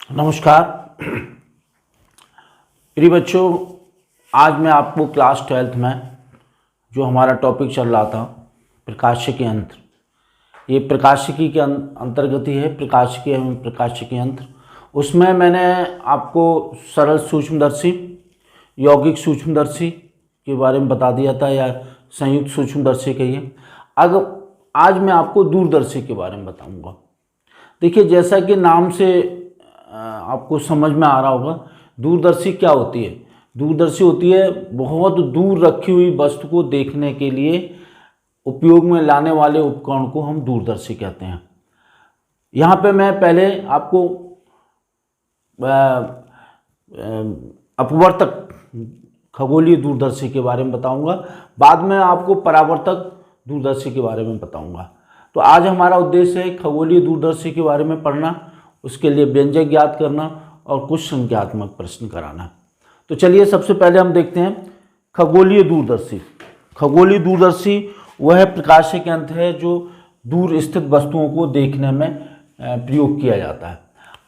नमस्कार प्रिय बच्चों, आज मैं आपको क्लास 12th में जो हमारा टॉपिक चल रहा था प्रकाशिकी यंत्र, ये प्रकाशिकी के अंतर्गत ही है। प्रकाशिकी एवं प्रकाशिकी यंत्र, उसमें मैंने आपको सरल सूक्ष्मदर्शी, यौगिक सूक्ष्मदर्शी के बारे में बता दिया था, या संयुक्त सूक्ष्मदर्शी कहिए। अब आज मैं आपको दूरदर्शी के बारे में बताऊंगा। देखिए, जैसा कि नाम से आपको समझ में आ रहा होगा, दूरदर्शी क्या होती है। दूरदर्शी होती है बहुत दूर रखी हुई वस्तु को देखने के लिए उपयोग में लाने वाले उपकरण को हम दूरदर्शी कहते हैं। यहाँ पे मैं पहले आपको अपवर्तक खगोलीय दूरदर्शी के बारे में बताऊंगा, बाद में आपको परावर्तक दूरदर्शी के बारे में बताऊंगा। तो आज हमारा उद्देश्य है खगोलीय दूरदर्शी के बारे में पढ़ना, उसके लिए व्यंजक ज्ञात करना और कुछ संख्यात्मक प्रश्न कराना। तो चलिए सबसे पहले हम देखते हैं खगोलीय दूरदर्शी। खगोलीय दूरदर्शी वह प्रकाशिक यंत्र है जो दूर स्थित वस्तुओं को देखने में प्रयोग किया जाता है।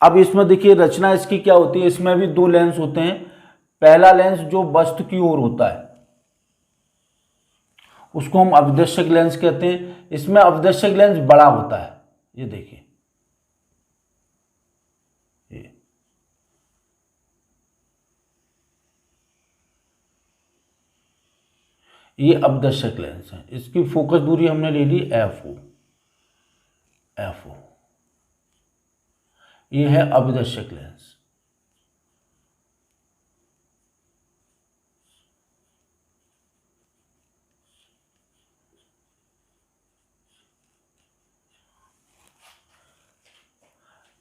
अब इसमें देखिए रचना इसकी क्या होती है। इसमें भी दो लेंस होते हैं। पहला लेंस जो वस्तु की ओर होता है उसको हम अपदर्शक लेंस कहते हैं। इसमें अपदर्शक लेंस बड़ा होता है, ये देखिए, ये अपदर्शक लेंस है। इसकी फोकस दूरी हमने ले ली FO। ये है अपदर्शक लेंस।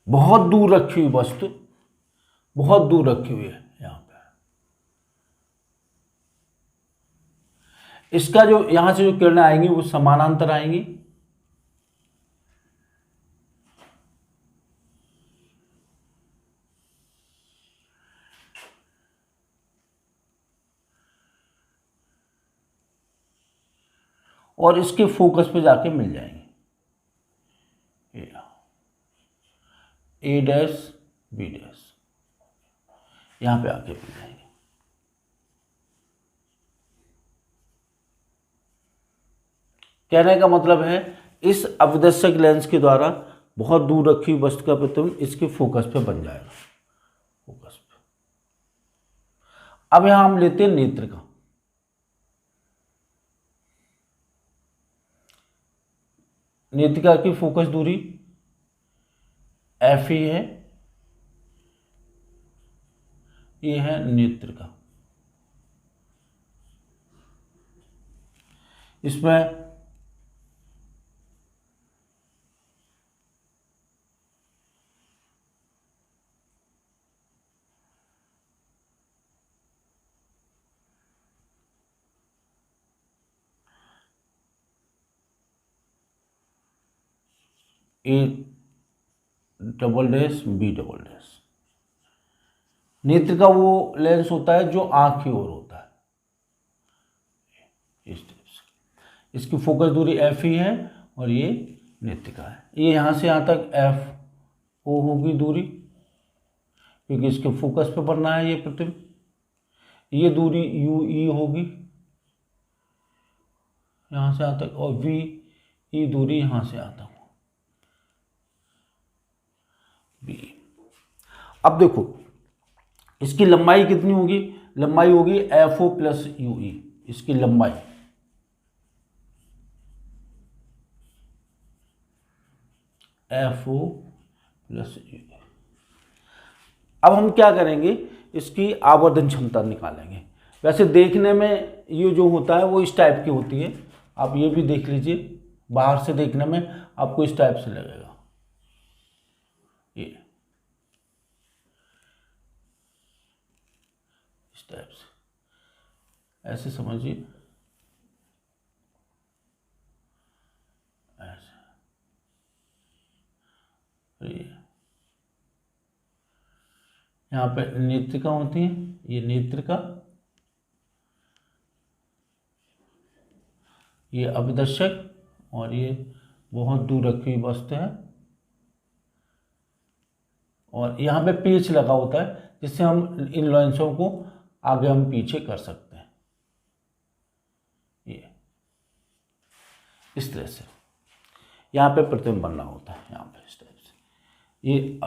बहुत दूर रखी हुई वस्तु, बहुत दूर रखी हुई है यहाँ पे। इसका जो यहां से जो किरणें आएंगी वो समानांतर आएंगी, और इसके फोकस पे जाके मिल जाएंगे। A डैश B डैश यहां पे आके मिल जाएंगे। कहने का मतलब है इस अपदर्शक लेंस के द्वारा बहुत दूर रखी हुई वस्तु का प्रतिबिंब इसके फोकस पे बन जाएगा, फोकस पे। अब यहां हम लेते हैं नेत्र का। नेत्रिका की फोकस दूरी FE है, ये है नेत्रिका। इसमें A double dash B double dash. नेत्र का वो लेंस होता है जो आंख की ओर होता है, इस टाइप से। इसकी फोकस दूरी FE है और ये नेत्रिका है। ये यहाँ से यहाँ तक FO होगी दूरी, क्योंकि इसके फोकस पे बनना है ये प्रतिबिंब। ये दूरी UE होगी यहाँ से यहाँ तक, और VE दूरी यहाँ से यहाँ तक। अब देखो इसकी लंबाई कितनी होगी। लंबाई होगी FO प्लस UE। इसकी लंबाई FO प्लस UE। अब हम क्या करेंगे, इसकी आवर्धन क्षमता निकालेंगे। वैसे देखने में ये जो होता है वो इस टाइप की होती है। आप ये भी देख लीजिए, बाहर से देखने में आपको इस टाइप से लगेगा। ये इस टाइप से, ऐसे समझिए, ऐसे। यहाँ पे नेत्रिका होती है, ये नेत्रिका, ये अपदर्शक, और ये बहुत दूर रखी हुई वस्तु है और यहाँ पे पेच लगा होता है जिससे हम इन लेंसों को आगे हम पीछे कर सकते हैं। ये इस तरह से यहाँ पे प्रतिबिंब बनना होता है, यहाँ पे इस टाइप से। ये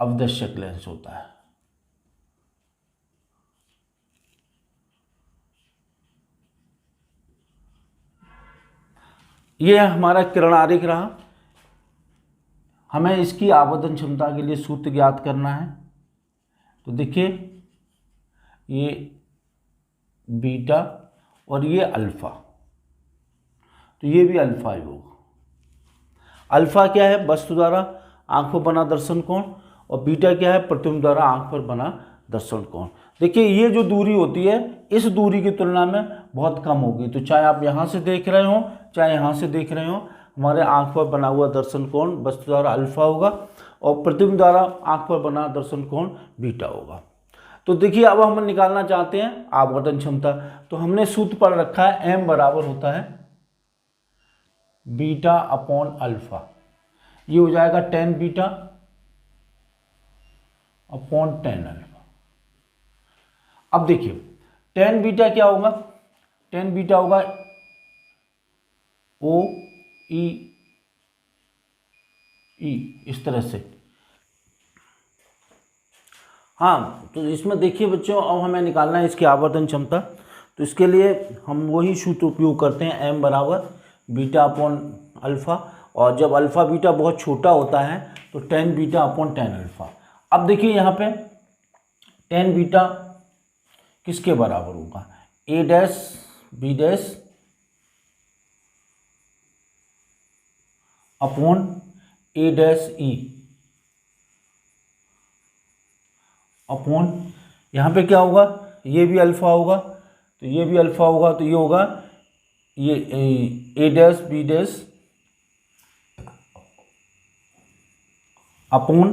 अवदर्शक लेंस होता है। ये हमारा किरणारिक रहा। हमें इसकी आवर्धन क्षमता के लिए सूत्र ज्ञात करना है। तो देखिए ये बीटा और ये अल्फा, तो ये भी अल्फा ही होगा। अल्फा क्या है? वस्तु द्वारा आंख पर बना दर्शन कोण, और बीटा क्या है? प्रतिबिंब द्वारा आंख पर बना दर्शन कोण। देखिए ये जो दूरी होती है इस दूरी की तुलना में बहुत कम होगी। तो चाहे आप यहाँ से देख रहे हो चाहे यहाँ से देख रहे हो, हमारे आंख पर बना हुआ दर्शन कोण वस्तु द्वारा अल्फा होगा और प्रतिबिंब द्वारा आंख पर बना दर्शन कोण बीटा होगा। तो देखिए अब हम निकालना चाहते हैं आवर्धन क्षमता। तो हमने सूत्र पढ़ रखा है, m बराबर होता है बीटा अपॉन अल्फा। ये हो जाएगा tan beta upon tan alpha. अब देखिए tan बीटा क्या होगा? tan बीटा होगा ओ ई इस तरह से। हाँ, तो इसमें देखिए बच्चों अब हमें निकालना है इसकी आवर्धन क्षमता। तो इसके लिए हम वही सूत्र उपयोग करते हैं, m बराबर बीटा अपॉन अल्फा, और जब अल्फा बीटा बहुत छोटा होता है तो tan beta upon tan alpha. अब देखिए यहाँ पे tan बीटा किसके बराबर होगा? a dash b dash upon a dash e upon, यहाँ पे क्या होगा? ये भी अल्फा होगा तो ये भी अल्फा होगा, तो ये होगा ये a dash b dash upon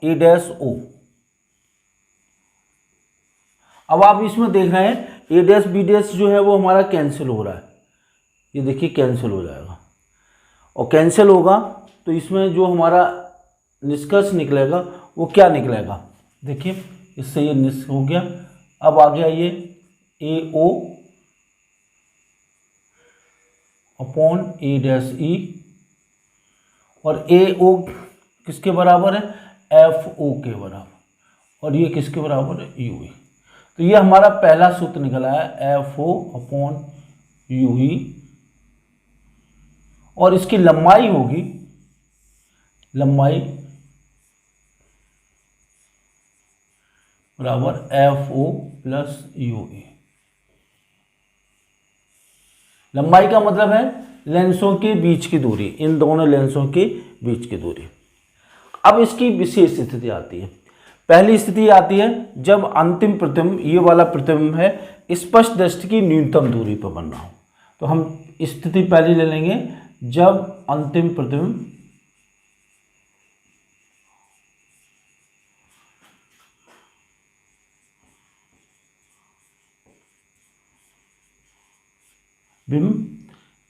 a dash o। अब आप इसमें देख रहे हैं a डैश b डैश जो है वो हमारा कैंसिल हो रहा है। ये देखिए कैंसिल हो जाएगा, और कैंसिल होगा तो इसमें जो हमारा निष्कर्ष निकलेगा वो क्या निकलेगा? देखिए इससे ये निष्कर्ष हो गया। अब आ गया ये AO upon A dash E, और AO किसके बराबर है? FO के बराबर, और ये किसके बराबर है? UE। तो ये हमारा पहला सूत्र निकला है FO अपॉन UE, और इसकी लंबाई होगी, लंबाई बराबर FO प्लस UE। लंबाई का मतलब है लेंसों के बीच की दूरी, इन दोनों लेंसों के बीच की दूरी। अब इसकी विशेष स्थिति आती है। पहली स्थिति आती है जब अंतिम प्रतिबिंब, ये वाला प्रतिबिंब है, स्पष्ट दृष्टि की न्यूनतम दूरी पर बन रहा हो। तो हम स्थिति पहली ले लेंगे जब अंतिम प्रतिबिंब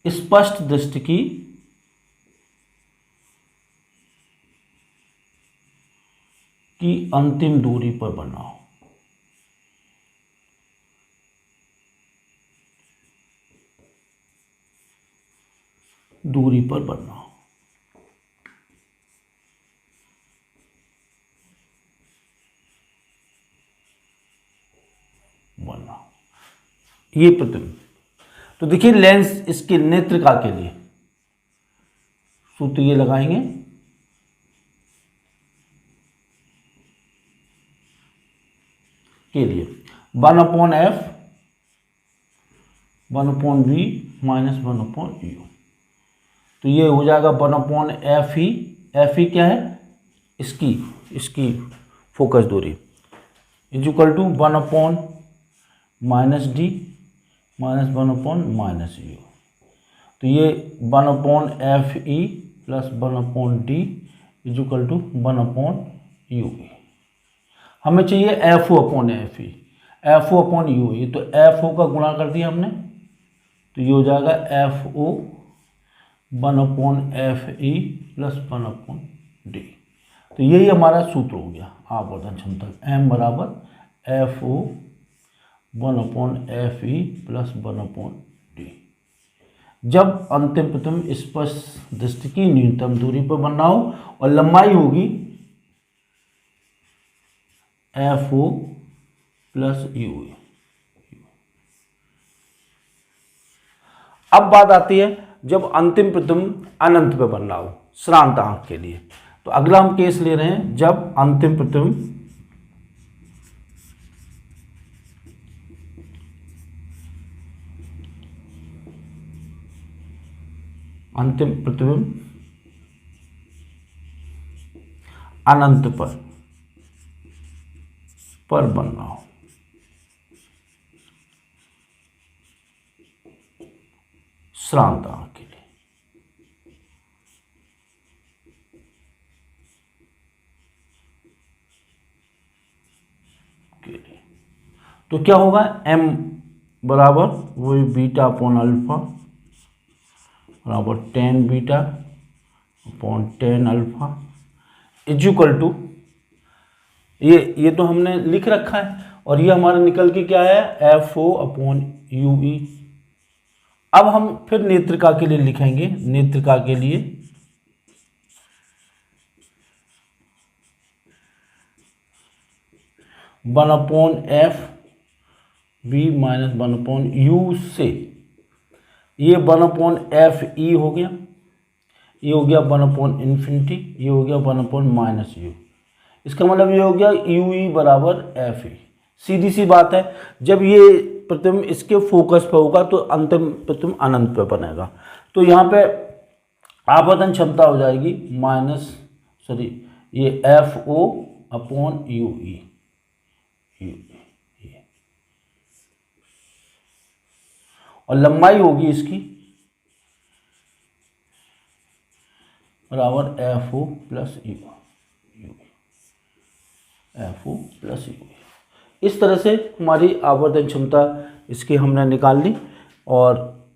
स्पष्ट दृष्टि की अंतिम दूरी पर बना हो। दूरी पर बनना हो। बनना ये प्रतिबिंब। तो देखिए लेंस इसके नेत्रिका के लिए सूत्र ये लगाएंगे, के लिए 1/f 1/v माइनस 1/u। तो ये हो जाएगा 1/f ही क्या है? इसकी फोकस दूरी equal to 1/-d minus 1/-u। तो ये 1/fe plus 1/d equal to 1/ue। हमें चाहिए FO/FE, FO/UE। तो FO का गुणा कर दिया हमने, तो ये हो जाएगा FO 1/FE प्लस 1/d। तो यही हमारा सूत्र हो गया आवर्धन क्षमता, m बराबर FO 1/FE प्लस 1/d। जब अंतिम प्रतिबिंब स्पर्श दृष्टि की न्यूनतम दूरी पर बनना हो और लंबाई होगी FO प्लस UE। अब बात आती है जब अंतिम प्रतिबिंब अनंत पे बनना हो श्रांत आंक के लिए। तो अगला हम केस ले रहे हैं जब अंतिम प्रतिबिंब अनंत पर बनना हो। श्रांत आंक के लिए तो क्या होगा, m बराबर वही बीटा अपॉन अल्फा बराबर 10 beta upon 10 alpha equal to ये तो हमने लिख रखा है और ये हमारा निकल के क्या है FO अपॉन UE। अब हम फिर नेत्रिका के लिए लिखेंगे, नेत्रिका के लिए 1/FB माइनस 1/U से ये 1/FE हो गया, ये हो गया 1/∞, ये हो गया 1/-U। इसका मतलब ये हो गया UE बराबर FE। सीधी सी बात है, जब ये प्रतिबिंब इसके फोकस पे होगा तो अंतिम प्रतिबिंब अनंत पे बनेगा। तो यहाँ पे आवर्धन क्षमता हो जाएगी ये FO अपॉन UE। और लंबाई होगी इसकी बराबर FO plus UE। FO plus UE। इस तरह से हमारी आवर्धन क्षमता इसकी हमने निकाल ली और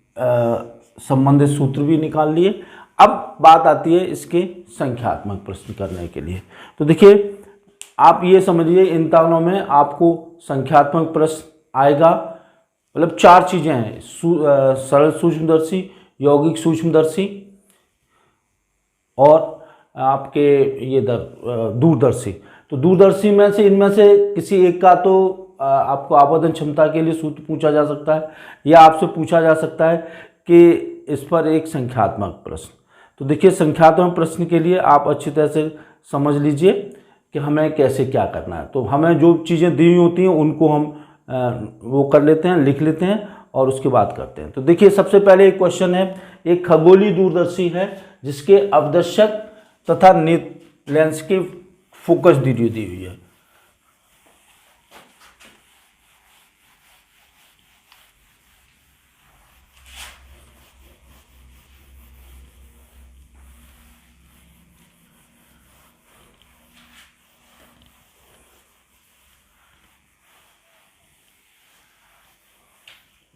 संबंधित सूत्र भी निकाल लिए। अब बात आती है इसके संख्यात्मक प्रश्न करने के लिए। तो देखिए आप ये समझिए इन तानों में आपको संख्यात्मक प्रश्न आएगा, मतलब 4 चीज़ें हैं, सरल सूक्ष्मदर्शी, यौगिक सूक्ष्मदर्शी और आपके ये दूरदर्शी। तो दूरदर्शी में से इनमें से किसी एक का तो आपको आवर्धन क्षमता के लिए सूत्र पूछा जा सकता है या आपसे पूछा जा सकता है कि इस पर एक संख्यात्मक प्रश्न। तो देखिए संख्यात्मक प्रश्न के लिए आप अच्छी तरह से समझ लीजिए कि हमें कैसे क्या करना है। तो हमें जो चीज़ें दी होती हैं उनको हम वो कर लेते हैं, लिख लेते हैं और उसके बाद करते हैं। तो देखिए सबसे पहले एक क्वेश्चन है, एक खगोलीय दूरदर्शी है जिसके अवदर्शक तथा लेंस के फोकस दी हुई है।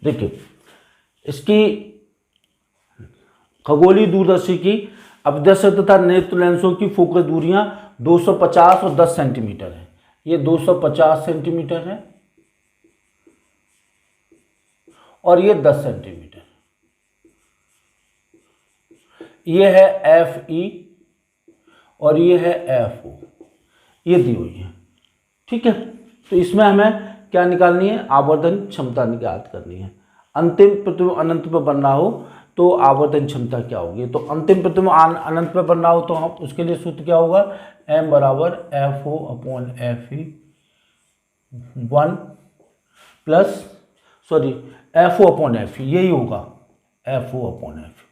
देखिए इसकी खगोलीय दूरदर्शी की अवदर्शक तथा नेत्र लेंसों की फोकस दूरियां 250 और 10 सेंटीमीटर है। ये 250 सेंटीमीटर है और ये 10 सेंटीमीटर। ये है FE और ये है FO, ये दी हुई है। ठीक है, तो इसमें हमें क्या निकालनी है, आवर्धन क्षमता ज्ञात करनी है। अंतिम प्रतिबिंब अनंत पर बनना हो तो आवर्धन क्षमता क्या होगी। तो अंतिम प्रतिबिंब अनंत पर बनना हो तो हम उसके लिए सूत्र क्या होगा, m बराबर FO upon FE 1 plus FO upon FE, यही होगा FO अपॉन FE।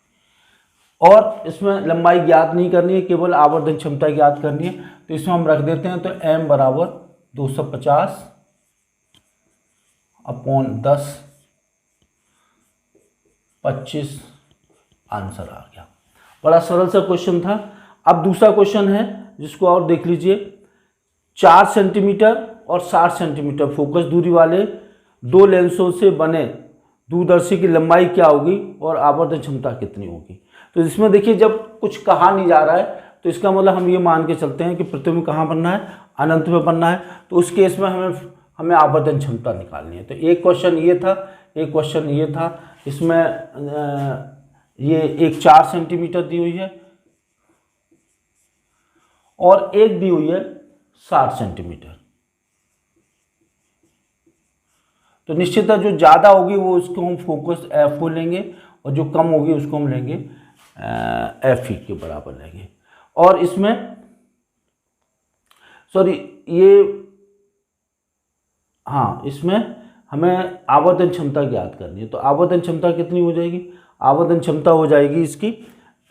और इसमें लंबाई ज्ञात नहीं करनी है, केवल आवर्धन क्षमता ज्ञात करनी है। तो इसमें हम रख देते हैं, तो m बराबर 250 अपॉन 10 25 आंसर आ गया। बड़ा सरल सा क्वेश्चन था। अब दूसरा क्वेश्चन है जिसको और देख लीजिए, 4 सेंटीमीटर और 60 सेंटीमीटर फोकस दूरी वाले 2 लेंसों से बने दूरदर्शी की लंबाई क्या होगी और आवर्धन क्षमता कितनी होगी। तो इसमें देखिए जब कुछ कहा नहीं जा रहा है, तो इसका मतलब हम ये मान के चलते हैं कि प्रतिबिंब कहाँ बनना है, अनंत में बनना है। तो उस केस में हमें आवर्धन क्षमता निकालनी है। तो एक क्वेश्चन ये था, एक क्वेश्चन ये था, इसमें ये एक 4 सेंटीमीटर दी हुई है और एक दी हुई है 60 सेंटीमीटर। तो निश्चित है जो ज़्यादा होगी वो उसको हम फोकस F लेंगे और जो कम होगी उसको हम लेंगे FE के बराबर लेंगे। और इसमें इसमें हमें आवर्धन क्षमता ज्ञात करनी है। तो आवर्धन क्षमता कितनी हो जाएगी, आवर्धन क्षमता हो जाएगी इसकी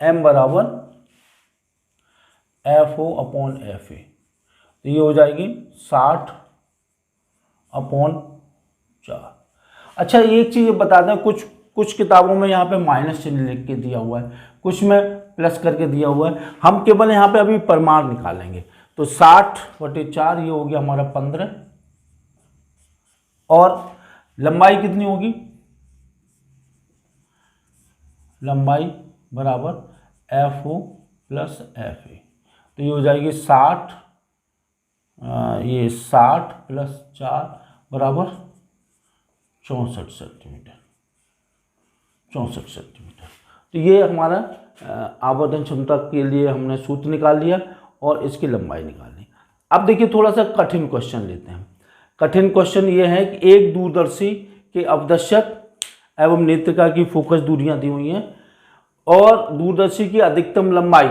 M बराबर FO अपॉन FA। तो ये हो जाएगी 60 अपॉन 4। अच्छा एक चीज़ बता दें, कुछ किताबों में यहाँ पे माइनस चिन्ह लिख के दिया हुआ है, कुछ में प्लस करके दिया हुआ है। हम केवल यहाँ पे अभी परिमाण निकालेंगे। तो 60/4 ये हो गया हमारा 15 और लंबाई कितनी होगी, लंबाई बराबर FO प्लस FA। तो ये हो जाएगी 60 प्लस 4 बराबर 64 सेंटीमीटर। तो ये हमारा आवर्धन क्षमता के लिए हमने सूत्र निकाल लिया और इसकी लंबाई निकालनी। अब देखिए थोड़ा सा कठिन क्वेश्चन लेते हैं। कठिन क्वेश्चन ये है कि एक दूरदर्शी के अवदर्शक एवं नेत्रिका की फोकस दूरियां दी हुई हैं और दूरदर्शी की अधिकतम लंबाई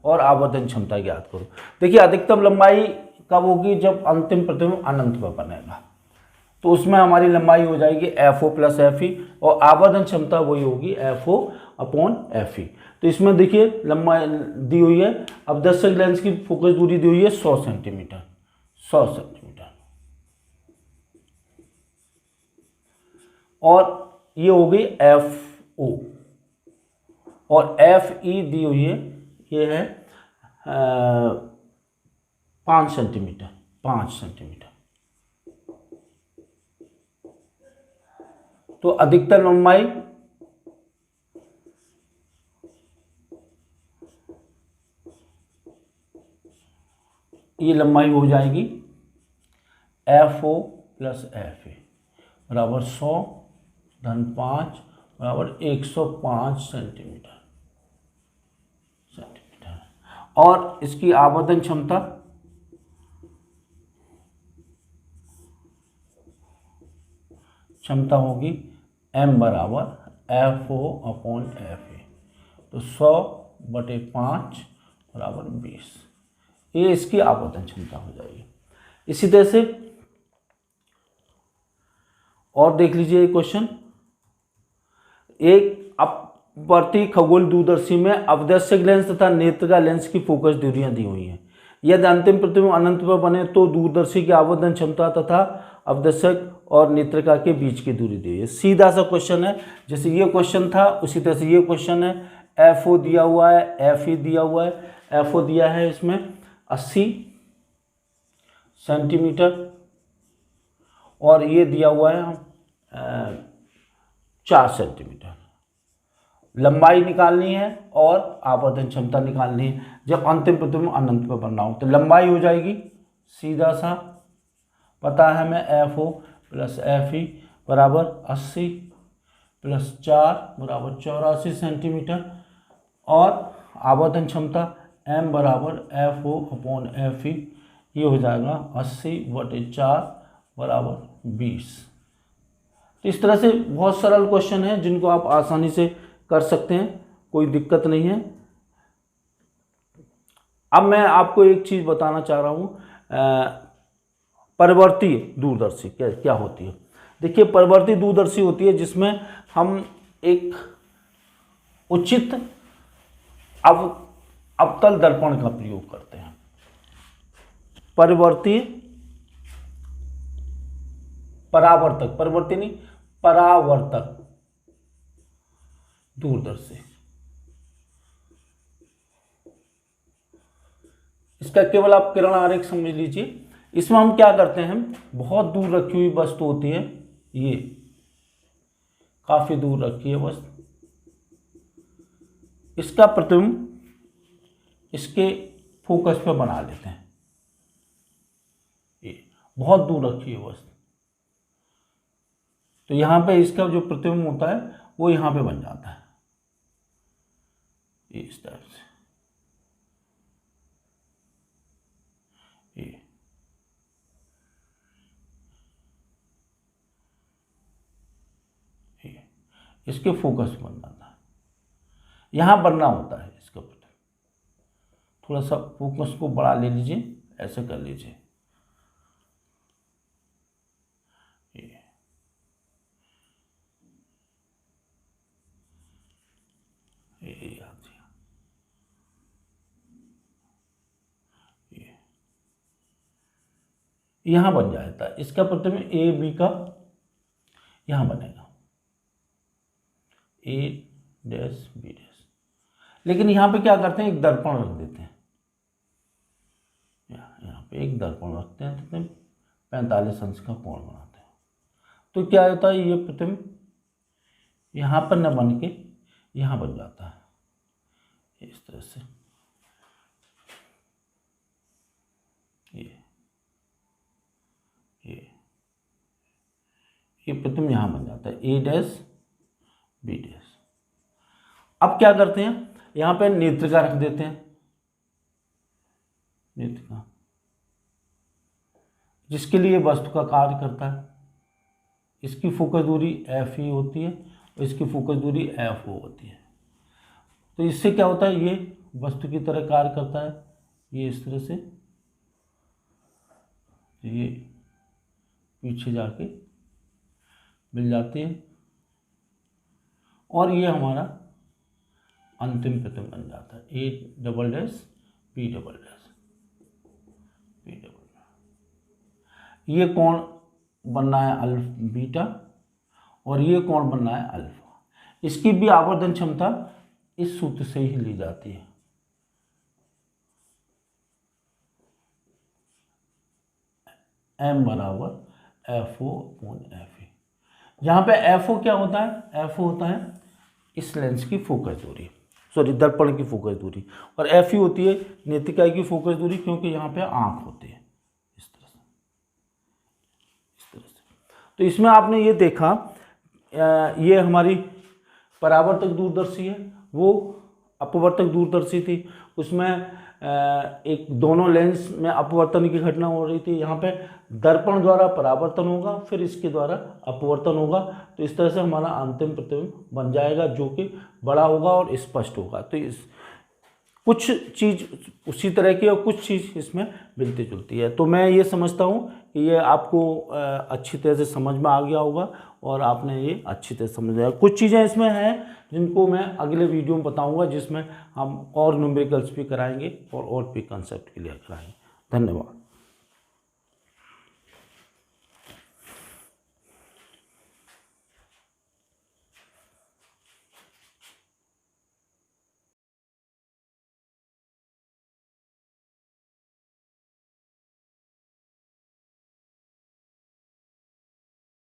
और आवर्धन क्षमता ज्ञात करो। देखिए अधिकतम लंबाई कब होगी, जब अंतिम प्रतिबिंब अनंत में बनेगा। तो उसमें हमारी लंबाई हो जाएगी FO प्लस FE और आवर्धन क्षमता वही होगी FO अपॉन FE। तो इसमें देखिए लंबाई दी हुई है, अवदर्शक लेंस की फोकस दूरी दी हुई है 100 सेंटीमीटर। और ये हो गई FO और FE दी हुई है, ये है 5 सेंटीमीटर। तो अधिकतम लंबाई ये लंबाई हो जाएगी FO प्लस FA बराबर 100 धन 5 बराबर 105 सेंटीमीटर। और इसकी आवर्धन क्षमता होगी M बराबर FO अपॉन FA। तो 100/5 बराबर 20। ये इसकी आवर्धन क्षमता हो जाएगी। इसी तरह से और देख लीजिए एक क्वेश्चन, एक अपवर्ती खगोल दूरदर्शी में अवदर्शक लेंस तथा नेत्रिका लेंस की फोकस दूरियां दी हुई हैं। यदि अंतिम प्रतिबिंब अनंत पर बने तो दूरदर्शी की आवर्धन क्षमता तथा अवदर्शक और नेत्रिका के बीच की दूरी दी है। सीधा सा क्वेश्चन है, जैसे ये क्वेश्चन था उसी तरह से ये क्वेश्चन है। FO दिया हुआ है, FE दिया हुआ है। FO दिया है इसमें 80 सेंटीमीटर और ये दिया हुआ है 4 सेंटीमीटर। लंबाई निकालनी है और आवर्धन क्षमता निकालनी है जब अंतिम प्रतिबिंब अनंत पर बनना हो। तो लंबाई हो जाएगी, सीधा सा पता है हमें, FO प्लस FE बराबर 80 प्लस 4 बराबर 84 सेंटीमीटर और आवर्धन क्षमता M बराबर FO अपॉन FE, ये हो जाएगा 80/4 बराबर 20। तो इस तरह से बहुत सरल क्वेश्चन है जिनको आप आसानी से कर सकते हैं, कोई दिक्कत नहीं है। अब मैं आपको एक चीज़ बताना चाह रहा हूँ, परिवर्ती दूरदर्शी क्या होती है। देखिए परिवर्ती दूरदर्शी होती है जिसमें हम एक उचित अवतल दर्पण का प्रयोग करते हैं। परावर्तक दूरदर्शी, इसका केवल आप किरण आरेख समझ लीजिए। इसमें हम क्या करते हैं, बहुत दूर रखी हुई वस्तु होती है, ये काफी दूर रखी है वस्तु, इसका प्रतिबिंब इसके फोकस पे बना लेते हैं। ये बहुत दूर रखिए बस। तो यहाँ पे इसका जो प्रतिबिंब होता है वो यहाँ पे बन जाता है इस टाइप से। ये इसके फोकस बन जाता है, यहाँ बनना होता है इसका प्रतिबिंब। थोड़ा सा फोकस को बढ़ा ले लीजिए, ऐसे कर लीजिए। यहाँ बन जाता है इसका प्रतिबिंब ए बी का, यहाँ बनेगा ए डैश बी डैश। लेकिन यहाँ पे क्या करते हैं, एक दर्पण रख देते हैं, यहाँ पे एक दर्पण रखते हैं, तो 45 अंश का कोण बनाते हैं। तो क्या होता है, ये प्रतिबिंब यहाँ पर न बन के यहाँ बन जाता है इस तरह से। ये प्रतिबिंब यहाँ बन जाता है ए डैश बी डैश। अब क्या करते हैं, यहाँ पे नेत्रिका रख देते हैं, नेत्रिका जिसके लिए वस्तु का कार्य करता है। इसकी फोकस दूरी एफ ई होती है और इसकी फोकस दूरी एफ ओ होती है। तो इससे क्या होता है, ये वस्तु की तरह कार्य करता है, ये इस तरह से, ये पीछे जाके मिल जाती है और ये हमारा अंतिम प्रतिबिंब बन जाता है A double dash B double dash, B double dash. ये कोण बनना है अल्फा बीटा और ये कोण बनना है अल्फा। इसकी भी आवर्धन क्षमता इस सूत्र से ही ली जाती है, m बराबर F O upon F A. यहाँ पे एफ ओ क्या होता है, एफ ओ होता है इस लेंस की फोकस दूरी, सॉरी दर्पण की फोकस दूरी, और एफ ई होती है नेत्रिका की फोकस दूरी, क्योंकि यहाँ पे आंख होती है इस तरह से, इस तरह से। तो इसमें आपने ये देखा, ये हमारी परावर्तक दूरदर्शी है, वो अपवर्तक दूरदर्शी थी। उसमें एक दोनों लेंस में अपवर्तन की घटना हो रही थी। यहाँ पे दर्पण द्वारा परावर्तन होगा, फिर इसके द्वारा अपवर्तन होगा। तो इस तरह से हमारा अंतिम प्रतिबिंब बन जाएगा, जो कि बड़ा होगा और स्पष्ट होगा। तो इस कुछ चीज़ उसी तरह की और कुछ चीज़ इसमें मिलती जुलती है। तो मैं ये समझता हूँ कि ये आपको अच्छी तरह से समझ में आ गया होगा और आपने ये अच्छी तरह समझ लिया। कुछ चीज़ें इसमें हैं जिनको मैं अगले वीडियो में बताऊंगा, जिसमें हम और न्यूमेरिकल्स भी कराएंगे और भी कंसेप्ट क्लियर कराएंगे। धन्यवाद।